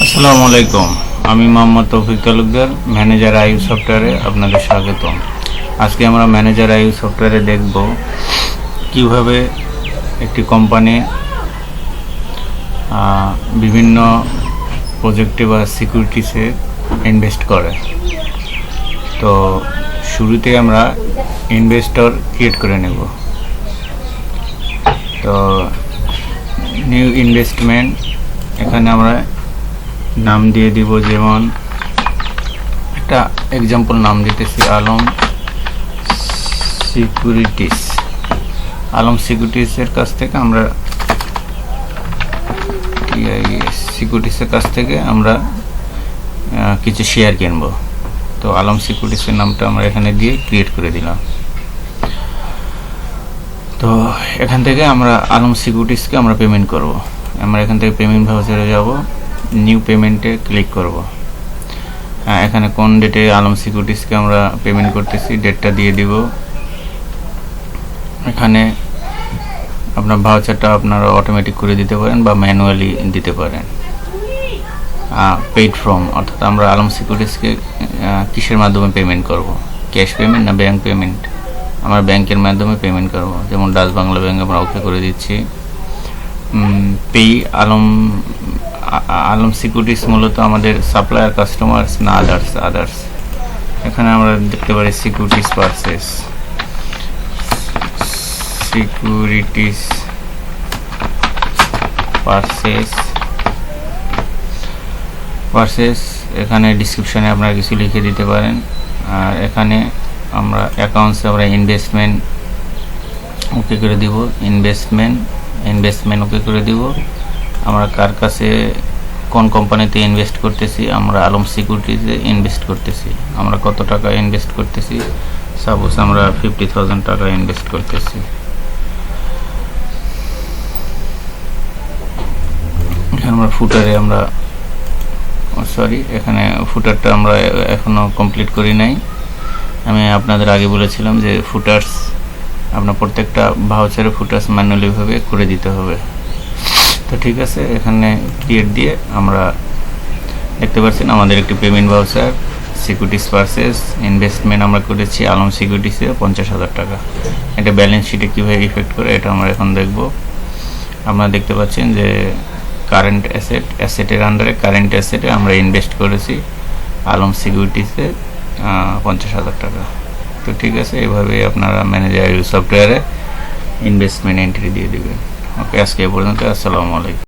আসসালামু আলাইকুম। আমি মোহাম্মদ তৌফিক তালুকদার, ম্যানেজার আইউ সফটওয়্যারে আপনাদের স্বাগত। আজকে আমরা ম্যানেজার আইউ সফটওয়্যারে দেখব কিভাবে একটি কোম্পানি বিভিন্ন প্রজেক্টে বা সিকিউরিটিসে ইনভেস্ট করে। তো শুরুতে আমরা ইনভেস্টর ক্রিয়েট করে নেব। তো নিউ ইনভেস্টমেন্ট, এখানে আমরা নাম দিয়ে দিব, যেমন একটা এক্সাম্পল নাম দিতেছি আলম সিকিউরিটিস। আলম সিকিউরিটিসের কাছ থেকে আমরা কিছু শেয়ার কিনব। তো আলম সিকিউরিটিসের নামটা আমরা এখানে দিয়ে ক্রিয়েট করে দিলাম। তো এখান থেকে আমরা আলম সিকিউরিটিসকে আমরা পেমেন্ট করব। আমরা এখান থেকে পেমেন্ট ভাউচারে যাব, নিউ পেমেন্টে ক্লিক করব। এখানে কোন ডেটে আলম সিকিউরিটিসকে আমরা পেমেন্ট করতেছি ডেটটা দিয়ে দিব। এখানে আপনার ভাউচারটা আপনারা অটোমেটিক করে দিতে পারেন বা ম্যানুয়ালি দিতে পারেন। পেইড ফ্রম, অর্থাৎ আমরা আলম সিকিউরিটিসকে কিসের মাধ্যমে পেমেন্ট করব, ক্যাশ পেমেন্ট না ব্যাংক পেমেন্ট? আমরা ব্যাংকের মাধ্যমে পেমেন্ট করব, যেমন ডাচ বাংলা ব্যাংক আমরা ওকে করে দিচ্ছি। পে আলম সিকিউরিটিস মূলত আমাদের সাপ্লায়ার কাস্টমার্স না আদার্স। এখানে আমরা দেখতে পারি সিকিউরিটিস পারচেস এখানে ডিসক্রিপশনে আপনারা কিছু লিখে দিতে পারেন। আর এখানে আমরা অ্যাকাউন্টসে আমরা ইনভেস্টমেন্ট ওকে করে দিব, ইনভেস্টমেন্ট ওকে করে দিব। আমরা কার কাছে কোন কোম্পানিতে ইনভেস্ট করতেছি, আমরা আলম সিকিউরিটিতে ইনভেস্ট করতেছি। আমরা কত টাকা ইনভেস্ট করতেছি, সাপোজ আমরা 50,000 টাকা ইনভেস্ট করতেছি। এখানে আমরা এখানে ফুটারটা আমরা এখনো কমপ্লিট করি নাই। আমি আপনাদের আগে বলেছিলাম যে ফুটার্স আপনার প্রত্যেকটা ভাউচারে ফুটার্স ম্যানুয়ালিভাবে করে দিতে হবে। তো ঠিক আছে, এখানে ক্রিয়েট দিয়ে আমরা দেখতে পাচ্ছেন আমাদের একটি payment voucher securities purchase investment আমরা করেছি আলম সিকিউরিটিসে 50,000 টাকা। এটা ব্যালেন্স শিটে কীভাবে ইফেক্ট করে এটা আমরা এখন দেখব। আপনারা দেখতে পাচ্ছেন যে কারেন্ট অ্যাসেটের আন্ডারে কারেন্ট অ্যাসেটে আমরা ইনভেস্ট করেছি আলম সিকিউরিটিসে 50,000 টাকা। তো ঠিক আছে, এভাবে আপনারা ম্যানেজার সফটওয়্যারে ইনভেস্টমেন্ট এন্ট্রি দিয়ে দেবেন। ওকে, আজকে এ পর্যন্ত। আসসালামু আলাইকুম।